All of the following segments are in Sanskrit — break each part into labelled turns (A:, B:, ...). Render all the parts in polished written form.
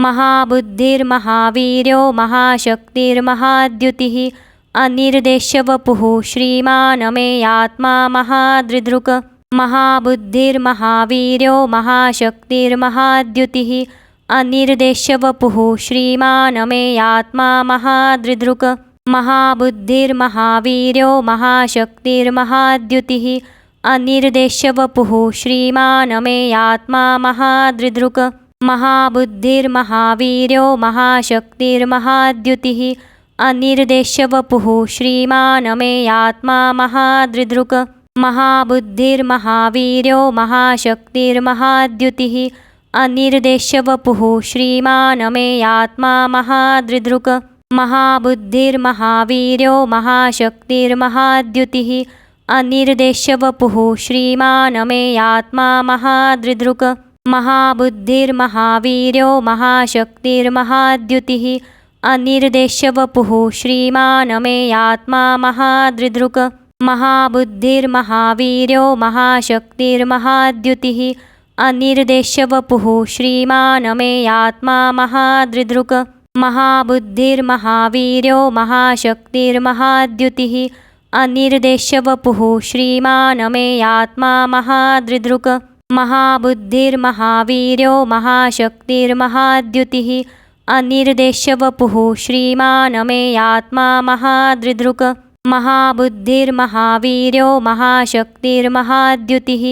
A: महाबुद्धिर्महावीर्यो महाशक्तिर्महाद्युतिः अनिर्देश्यवपुः श्रीमानमेयात्मा महादृदृक् महाबुद्धिर्महावीर्यो महाशक्तिर्महाद्युतिः अनिर्देश्यवपुः श्रीमानमेयात्मा महादृदृक् महाबुद्धिर्महावीर्यो महाशक्तिर्महाद्युतिः अनिर्देश्यवपुः श्रीमानमेयात्मा महादृदृक् महाबुद्धिर्महावीर्यो महाशक्तिर्महाद्युतिः अनिर्देश्यवपुः श्रीमानमेयात्मा महादृदृक् महाबुद्धिर्महावीर्यो महाशक्तिर्महाद्युतिः अनिर्देश्यवपुः श्रीमानमेयात्मा महादृदृक् महाबुद्धिर्महावीर्यो महाशक्तिर्महाद्युतिः अनिर्देश्यवपुः श्रीमानमेयात्मा महादृदृक् महाबुद्धिर्महावीर्यो महाशक्तिर्महाद्युतिः अनिर्देश्यवपुः श्रीमानमेयात्मा महादृदृक् महाबुद्धिर्महावीर्यो महाशक्तिर्महाद्युतिः अनिर्देश्यवपुः श्रीमानमेयात्मा महादृदृक् महाबुद्धिर्महावीर्यो महाशक्तिर्महाद्युतिः अनिर्देश्यवपुः श्रीमानमेयात्मा महादृदृक् महाबुद्धिर्महावीर्यो महाशक्तिर्महाद्युतिः अनिर्देश्यवपुः श्रीमानमेयात्मा महादृदृक् महाबुद्धिर्महावीर्यो महाशक्तिर्महाद्युतिः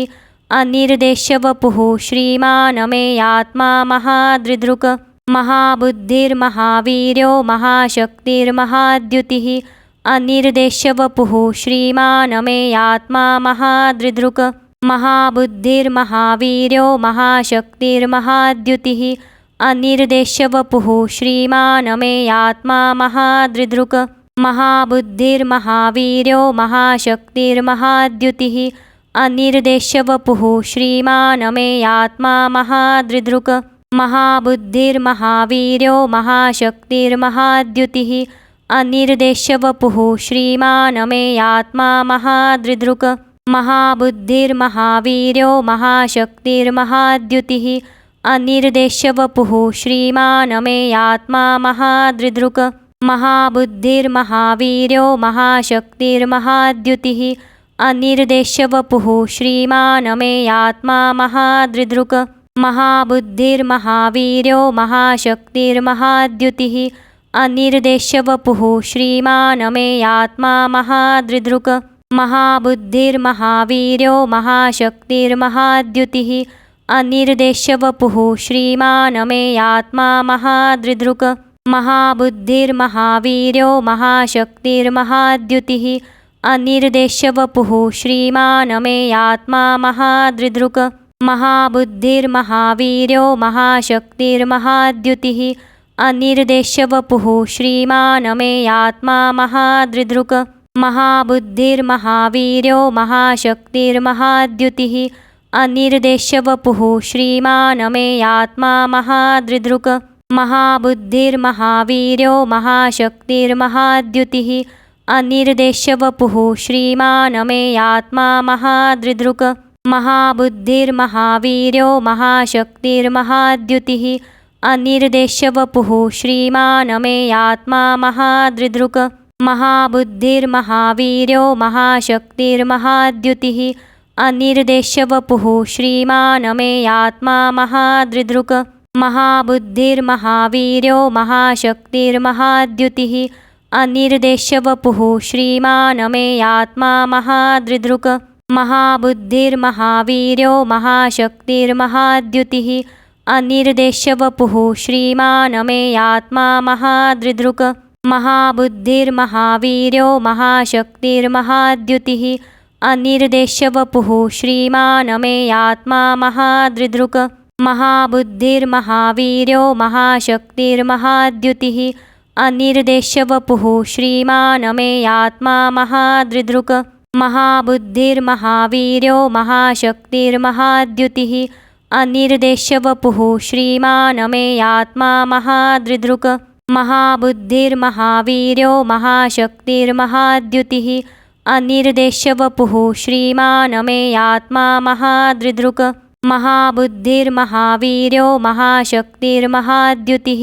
A: अनिर्देश्यवपुः श्रीमानमेयात्मा महादृदृक् महाबुद्धिर्महावीर्यो महाशक्तिर्महाद्युतिः अनिर्देश्यवपुः श्रीमानमेयात्मा महादृदृक् महाबुद्धिर्महावीर्यो महाशक्तिर्महाद्युतिः अनिर्देश्यवपुः श्रीमानमेयात्मा महादृदृक् महाबुद्धिर्महावीर्यो महाशक्तिर्महाद्युतिः अनिर्देश्यवपुः श्रीमानमेयात्मा महादृदृक् महाबुद्धिर्महावीर्यो महाशक्तिर्महाद्युतिः अनिर्देश्यवपुः श्रीमानमेयात्मा महादृदृक् महाबुद्धिर्महावीर्यो महाशक्तिर्महाद्युतिः अनिर्देश्यवपुः श्रीमानमेयात्मा महादृदृक् महाबुद्धिर्महावीर्यो महाशक्तिर्महाद्युतिः अनिर्देश्यवपुः श्रीमानमेयात्मा महादृदृक् महाबुद्धिर्महावीर्यो महाशक्तिर्महाद्युतिः अनिर्देश्यवपुः श्रीमानमेयात्मा महादृदृक् महाबुद्धिर्महावीर्यो महाशक्तिर्महाद्युतिः अनिर्देश्यवपुः श्रीमानमेयात्मा महादृदृक् महाबुद्धिर्महावीर्यो महाशक्तिर्महाद्युतिः अनिर्देश्यवपुः श्रीमानमेयात्मा महादृदृक् महाबुद्धिर्महावीर्यो महाशक्तिर्महाद्युतिः अनिर्देश्यवपुः श्रीमानमेयात्मा महादृदृक् महाबुद्धिर्महावीर्यो महाशक्तिर्महाद्युतिः अनिर्देश्यवपुः श्रीमानमेयात्मा महादृदृक् महाबुद्धिर्महावीर्यो महाशक्तिर्महाद्युतिः अनिर्देश्यवपुः श्रीमानमेयात्मा महादृदृक् महाबुद्धिर्महावीर्यो महाशक्तिर्महाद्युतिः अनिर्देश्यवपुः श्रीमानमेयात्मा महादृदृक् महाबुद्धिर्महावीर्यो महाशक्तिर्महाद्युतिः अनिर्देश्यवपुः श्रीमानमेयात्मा महादृदृक् महाबुद्धिर्महावीर्यो महाशक्तिर्महाद्युतिः अनिर्देश्यवपुः श्रीमानमेयात्मा महादृदृक् महाबुद्धिर्महावीर्यो महाशक्तिर्महाद्युतिः अनिर्देश्यवपुः श्रीमानमेयात्मा महादृदृक् महाबुद्धिर्महावीर्यो महाशक्तिर्महाद्युतिः अनिर्देश्यवपुः श्रीमानमेयात्मा महादृदृक् महाबुद्धिर्महावीर्यो महाशक्तिर्महाद्युतिः अनिर्देश्यवपुः श्रीमानमेयात्मा महादृदृक् महाबुद्धिर्महावीर्यो महाशक्तिर्महाद्युतिः अनिर्देश्यवपुः श्रीमानमेयात्मा महादृदृक् महाबुद्धिर्महावीर्यो महाशक्तिर्महाद्युतिः अनिर्देश्यवपुः श्रीमानमेयात्मा महादृदृक् महाबुद्धिर्महावीर्यो महाशक्तिर्महाद्युतिः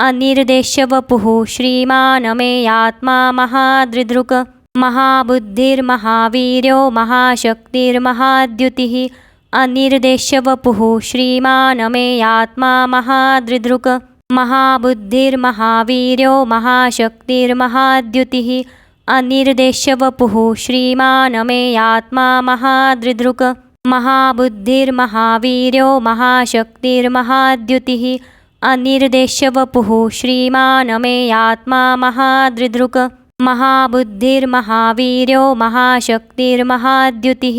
A: अनिर्देश्यवपुः श्रीमानमेयात्मा महादृदृक् महाबुद्धिर्महावीर्यो महाशक्तिर्महाद्युतिः अनिर्देश्यवपुः श्रीमानमेयात्मा महादृदृक् महाबुद्धिर्महावीर्यो महाशक्तिर्महाद्युतिः अनिर्देश्यवपुः श्रीमानमेयात्मा महादृदृक् महाबुद्धिर्महावीर्यो महाशक्तिर्महाद्युतिः अनिर्देश्यवपुः श्रीमानमेयात्मा महादृदृक् महाबुद्धिर्महावीर्यो महाशक्तिर्महाद्युतिः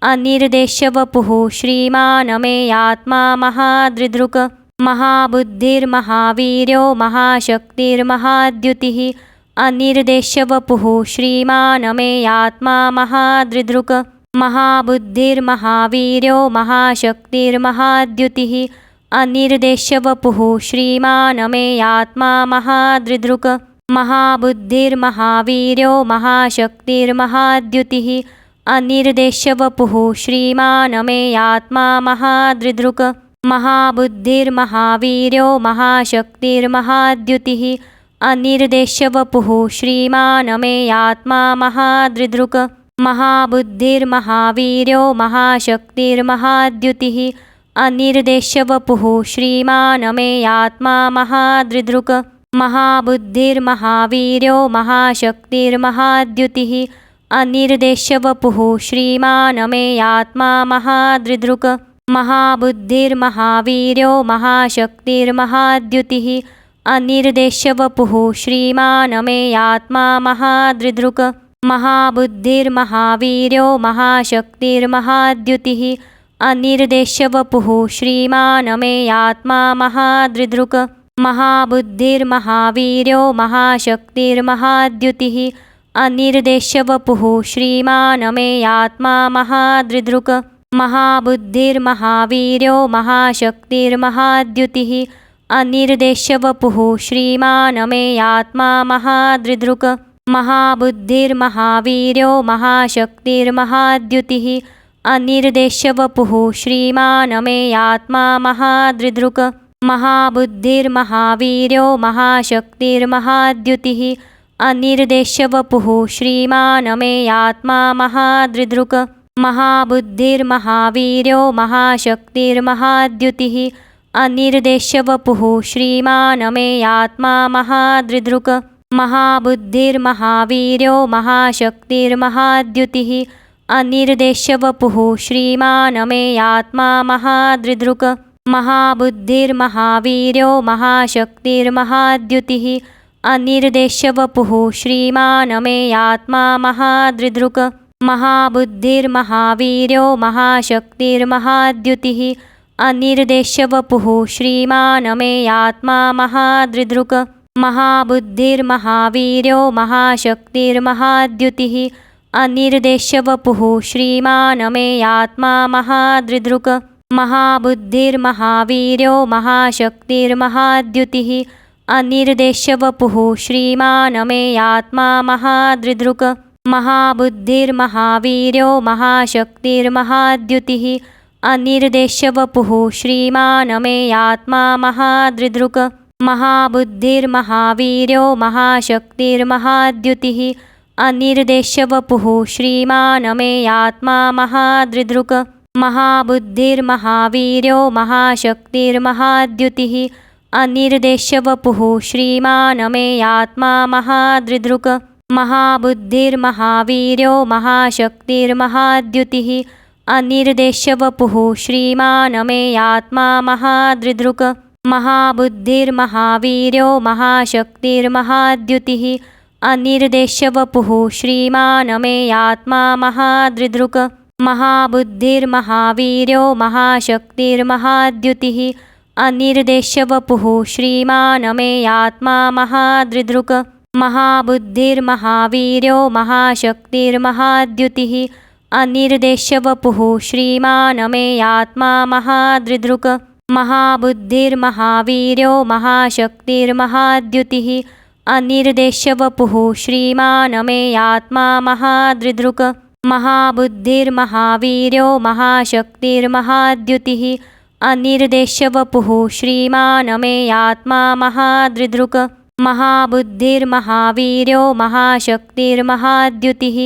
A: अनिर्देश्यवपुः श्रीमानमेयात्मा महादृदृक् महाबुद्धिर्महावीर्यो महाशक्तिर्महाद्युतिः अनिर्देश्यवपुः श्रीमानमेयात्मा महादृदृक् महाबुद्धिर्महावीर्यो महाशक्तिर्महाद्युतिः अनिर्देश्यवपुः श्रीमानमेयात्मा महादृदृक् महाबुद्धिर्महावीर्यो महाशक्तिर्महाद्युतिः अनिर्देश्यवपुः श्रीमानमेयात्मा महादृदृक् महाबुद्धिर्महावीर्यो महाशक्तिर्महाद्युतिः अनिर्देश्यवपुः श्रीमानमेयात्मा महादृदृक् महाबुद्धिर्महावीर्यो महाशक्तिर्महाद्युतिः अनिर्देश्यवपुः श्रीमानमेयात्मा महादृदृक् महाबुद्धिर्महावीर्यो महाशक्तिर्महाद्युतिः अनिर्देश्यवपुः श्रीमानमेयात्मा महादृदृक् महाबुद्धिर्महावीर्यो महाशक्तिर्महाद्युतिः अनिर्देश्यवपुः श्रीमानमेयात्मा महादृदृक् महाबुद्धिर्महावीर्यो महाशक्तिर्महाद्युतिः अनिर्देश्यवपुः श्रीमानमेयात्मा महादृदृक् महाबुद्धिर्महावीर्यो महाशक्तिर्महाद्युतिः अनिर्देश्यवपुः श्रीमानमेयात्मा महादृदृक् महाबुद्धिर्महावीर्यो महाशक्तिर्महाद्युतिः अनिर्देश्यवपुः श्रीमानमेयात्मा महादृदृक् महाबुद्धिर्महावीर्यो महाशक्तिर्महाद्युतिः अनिर्देश्यवपुः श्रीमानमेयात्मा महादृदृक् महाबुद्धिर्महावीर्यो महाशक्तिर्महाद्युतिः अनिर्देश्यवपुः श्रीमानमेयात्मा महादृदृक् महाबुद्धिर्महावीर्यो महाशक्तिर्महाद्युतिः अनिर्देश्यवपुः श्रीमानमेयात्मा महादृदृक् महाबुद्धिर्महावीर्यो महाशक्तिर्महाद्युतिः अनिर्देश्यवपुः श्रीमानमेयात्मा महादृदृक् महाबुद्धिर्महावीर्यो महाशक्तिर्महाद्युतिः अनिर्देश्यवपुः श्रीमानमेयात्मा महादृदृक् महाबुद्धिर्महावीर्यो महाशक्तिर्महाद्युतिः अनिर्देश्यवपुः श्रीमानमेयात्मा महादृदृक् महाबुद्धिर्महावीर्यो महाशक्तिर्महाद्युतिः अनिर्देश्यवपुः श्रीमानमेयात्मा महादृदृक् महाबुद्धिर्महावीर्यो महाशक्तिर्महाद्युतिः अनिर्देश्यवपुः श्रीमानमेयात्मा महादृदृक् महाबुद्धिर्महावीर्यो महाशक्तिर्महाद्युतिः अनिर्देश्यवपुः श्रीमानमेयात्मा महादृदृक् महाबुद्धिर्महावीर्यो महाशक्तिर्महाद्युतिः अनिर्देश्यवपुः श्रीमानमेयात्मा महादृदृक् महाबुद्धिर्महावीर्यो महाशक्तिर्महाद्युतिः अनिर्देश्यवपुः श्रीमानमेयात्मा महादृदृक् महाबुद्धिर्महावीर्यो महाशक्तिर्महाद्युतिः अनिर्देश्यवपुः श्रीमानमेयात्मा महादृदृक् महाबुद्धिर्महावीर्यो महाशक्तिर्महाद्युतिः अनिर्देश्यवपुः श्रीमानमेयात्मा महादृदृक् महाबुद्धिर्महावीर्यो महाशक्तिर्महाद्युतिः अनिर्देश्यवपुः श्रीमानमेयात्मा महादृदृक् महाबुद्धिर्महावीर्यो महाशक्तिर्महाद्युतिः अनिर्देश्यवपुः श्रीमानमेयात्मा महादृदृक् महाबुद्धिर्महावीर्यो महाशक्तिर्महाद्युतिः अनिर्देश्यवपुः श्रीमानमेयात्मा महादृदृक् महाबुद्धिर्महावीर्यो महाशक्तिर्महाद्युतिः अनिर्देश्यवपुः श्रीमानमेयात्मा महादृदृक् महाबुद्धिर्महावीर्यो महाशक्तिर्महाद्युतिः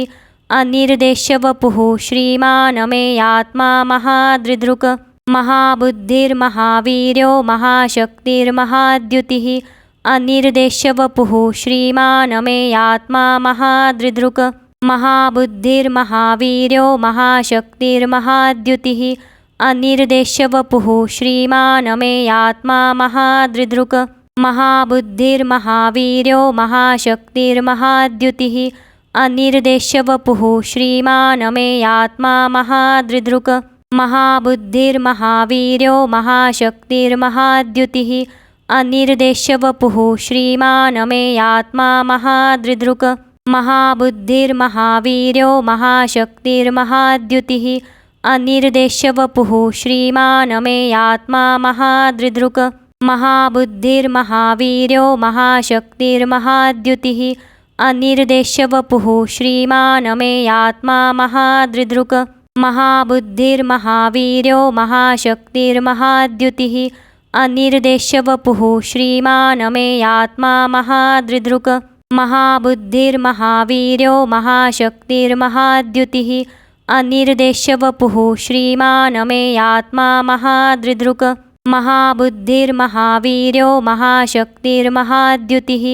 A: अनिर्देश्यवपुः श्रीमानमेयात्मा महादृदृक् महाबुद्धिर्महावीर्यो महाशक्तिर्महाद्युतिः अनिर्देश्यवपुः श्रीमानमेयात्मा महादृदृक् महाबुद्धिर्महावीर्यो महाशक्तिर्महाद्युतिः अनिर्देश्यवपुः श्रीमानमेयात्मा महादृदृक् महाबुद्धिर्महावीर्यो महाशक्तिर्महाद्युतिः अनिर्देश्यवपुः श्रीमानमेयात्मा महादृदृक् महाबुद्धिर्महावीर्यो महाशक्तिर्महाद्युतिः अनिर्देश्यवपुः श्रीमानमेयात्मा महादृदृक् महाबुद्धिर्महावीर्यो महाशक्तिर्महाद्युतिः अनिर्देश्यवपुः श्रीमानमेयात्मा महादृदृक् महाबुद्धिर्महावीर्यो महाशक्तिर्महाद्युतिः अनिर्देश्यवपुः श्रीमानमेयात्मा महादृदृक् महाबुद्धिर्महावीर्यो महाशक्तिर्महाद्युतिः अनिर्देश्यवपुः श्रीमानमेयात्मा महादृदृक् महाबुद्धिर्महावीर्यो महाशक्तिर्महाद्युतिः अनिर्देश्यवपुः श्रीमानमेयात्मा महादृदृक् महाबुद्धिर्महावीर्यो महाशक्तिर्महाद्युतिः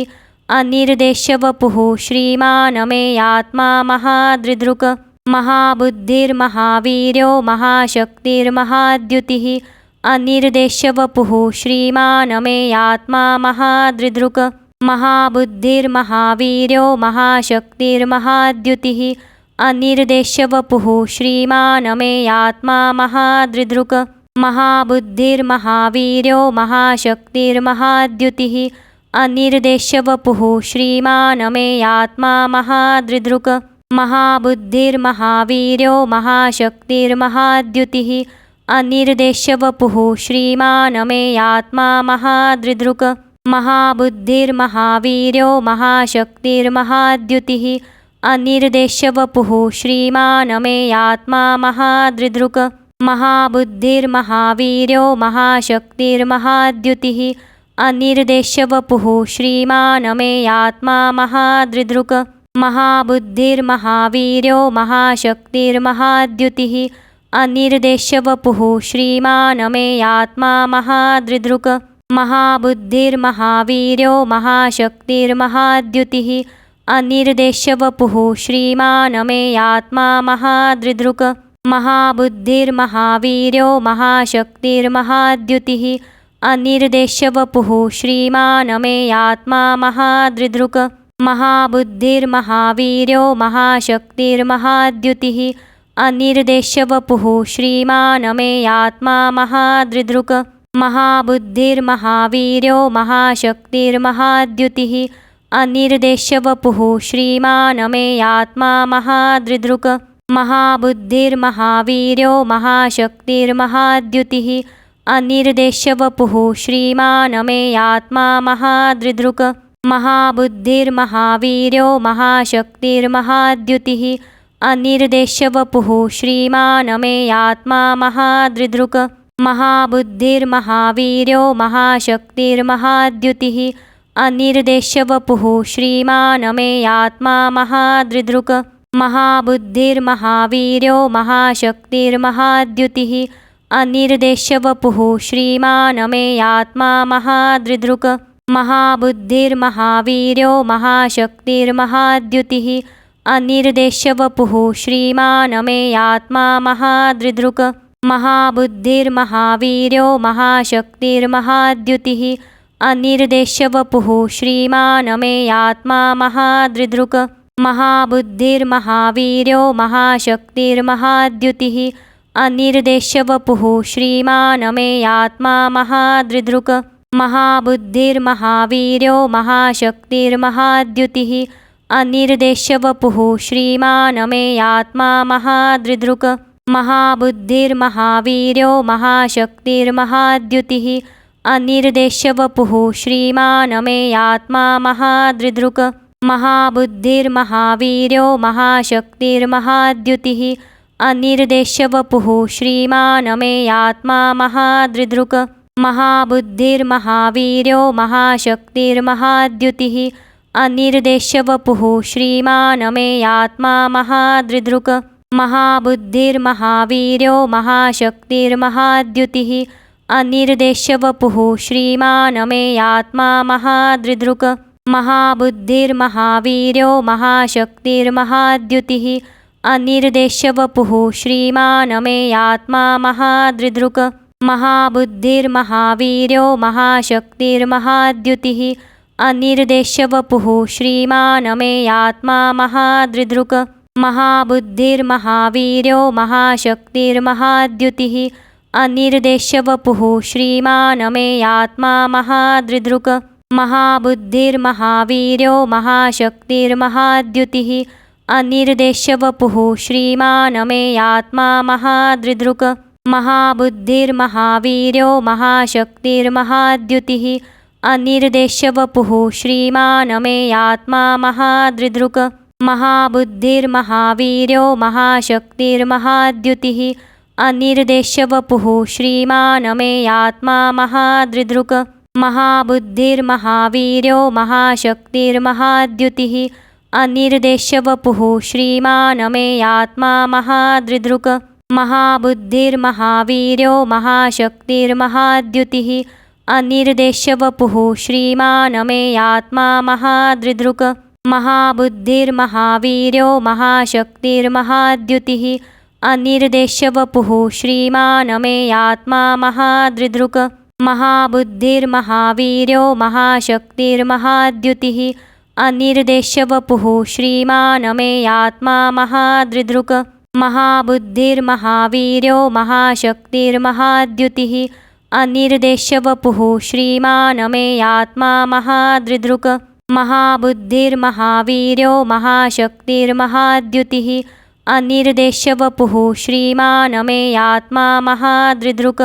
A: अनिर्देश्यवपुः श्रीमानमेयात्मा महादृदृक् महाबुद्धिर्महावीर्यो महाशक्तिर्महाद्युतिः अनिर्देश्यवपुः श्रीमानमेयात्मा महादृदृक् महाबुद्धिर्महावीर्यो महाशक्तिर्महाद्युतिः अनिर्देश्यवपुः श्रीमानमेयात्मा महादृदृक् महाबुद्धिर्महावीर्यो महाशक्तिर्महाद्युतिः अनिर्देश्यवपुः श्रीमानमेयात्मा महादृदृक् महाबुद्धिर्महावीर्यो महाशक्तिर्महाद्युतिः अनिर्देश्यवपुः श्रीमानमेयात्मा महादृदृक् महाबुद्धिर्महावीर्यो महाशक्तिर्महाद्युतिः अनिर्देश्यवपुः श्रीमानमेयात्मा महादृदृक् महाबुद्धिर्महावीर्यो महाशक्तिर्महाद्युतिः अनिर्देश्यवपुः श्रीमानमेयात्मा महादृदृक् महाबुद्धिर्महावीर्यो महाशक्तिर्महाद्युतिः अनिर्देश्यवपुः श्रीमानमेयात्मा महादृदृक् महाबुद्धिर्महावीर्यो महाशक्तिर्महाद्युतिः अनिर्देश्यवपुः श्रीमानमेयात्मा महादृदृक् महाबुद्धिर्महावीर्यो महाशक्तिर्महाद्युतिः अनिर्देश्यवपुः श्रीमानमेयात्मा महादृदृक् महाबुद्धिर्महावीर्यो महाशक्तिर्महाद्युतिः अनिर्देश्यवपुः श्रीमानमेयात्मा महादृदृक् महाबुद्धिर्महावीर्यो महाशक्तिर्महाद्युतिः अनिर्देश्यवपुः श्रीमानमेयात्मा महादृदृक् महाबुद्धिर्महावीर्यो महाशक्तिर्महाद्युतिः अनिर्देश्यवपुः श्रीमानमेयात्मा महादृदृक् महाबुद्धिर्महावीर्यो महाशक्तिर्महाद्युतिः अनिर्देश्यवपुः श्रीमानमेयात्मा महादृदृक् महाबुद्धिर्महावीर्यो महाशक्तिर्महाद्युतिः अनिर्देश्यवपुः श्रीमानमेयात्मा महादृदृक् महाबुद्धिर्महावीर्यो महाशक्तिर्महाद्युतिः अनिर्देश्यवपुः श्रीमानमेयात्मा महादृदृक् महाबुद्धिर्महावीर्यो महाशक्तिर्महाद्युतिः अनिर्देश्यवपुः श्रीमानमेयात्मा महादृदृक् महाबुद्धिर्महावीर्यो महाशक्तिर्महाद्युतिः अनिर्देश्यवपुः श्रीमानमेयात्मा महादृदृक् महाबुद्धिर्महावीर्यो महाशक्तिर्महाद्युतिः अनिर्देश्यवपुः श्रीमानमेयात्मा महादृदृक् महाबुद्धिर्महावीर्यो महाशक्तिर्महाद्युतिः अनिर्देश्यवपुः श्रीमानमेयात्मा महादृदृक् महाबुद्धिर्महावीर्यो महाशक्तिर्महाद्युतिः अनिर्देश्यवपुः श्रीमानमेयात्मा महादृदृक् महाबुद्धिर्महावीर्यो महाशक्तिर्महाद्युतिः अनिर्देश्यवपुः श्रीमानमेयात्मा महादृदृक् महाबुद्धिर्महावीर्यो महाशक्तिर्महाद्युतिः अनिर्देश्यवपुः श्रीमानमेयात्मा महादृदृक् महाबुद्धिर्महावीर्यो महाशक्तिर्महाद्युतिः अनिर्देश्यवपुः श्रीमानमेयात्मा महादृदृक् महाबुद्धिर्महावीर्यो महाशक्तिर्महाद्युतिः अनिर्देश्यवपुः श्रीमानमेयात्मा महादृदृक् महाबुद्धिर्महावीर्यो महाशक्तिर्महाद्युतिः अनिर्देश्यवपुः श्रीमानमेयात्मा महादृदृक् महाबुद्धिर्महावीर्यो महाशक्तिर्महाद्युतिः अनिर्देश्यवपुः श्रीमानमेयात्मा महादृदृक् महाबुद्धिर्महावीर्यो महाशक्तिर्महाद्युतिः अनिर्देश्यवपुः श्रीमानमेयात्मा महादृदृक् महाबुद्धिर्महावीर्यो महाशक्तिर्महाद्युतिः अनिर्देश्यवपुः श्रीमानमेयात्मा महादृदृक् महाबुद्धिर्महावीर्यो महाशक्तिर्महाद्युतिः अनिर्देश्यवपुः श्रीमानमेयात्मा महादृदृक् महाबुद्धिर्महावीर्यो महाशक्तिर्महाद्युतिः अनिर्देश्यवपुः श्रीमानमेयात्मा महादृदृक् महाबुद्धिर्महावीर्यो महाशक्तिर्महाद्युतिः अनिर्देश्यवपुः श्रीमानमेयात्मा महादृदृक् महाबुद्धिर्महावीर्यो महाशक्तिर्महाद्युतिः अनिर्देश्यवपुः श्रीमानमेयात्मा महादृदृक् महाबुद्धिर्महावीर्यो महाशक्तिर्महाद्युतिः अनिर्देश्यवपुः श्रीमानमेयात्मा महादृदृक् महाबुद्धिर्महावीर्यो महाशक्तिर्महाद्युतिः अनिर्देश्यवपुः श्रीमानमेयात्मा महादृदृक् महाबुद्धिर्महावीर्यो महाशक्तिर्महाद्युतिः अनिर्देश्यवपुः श्रीमानमेयात्मा महादृदृक्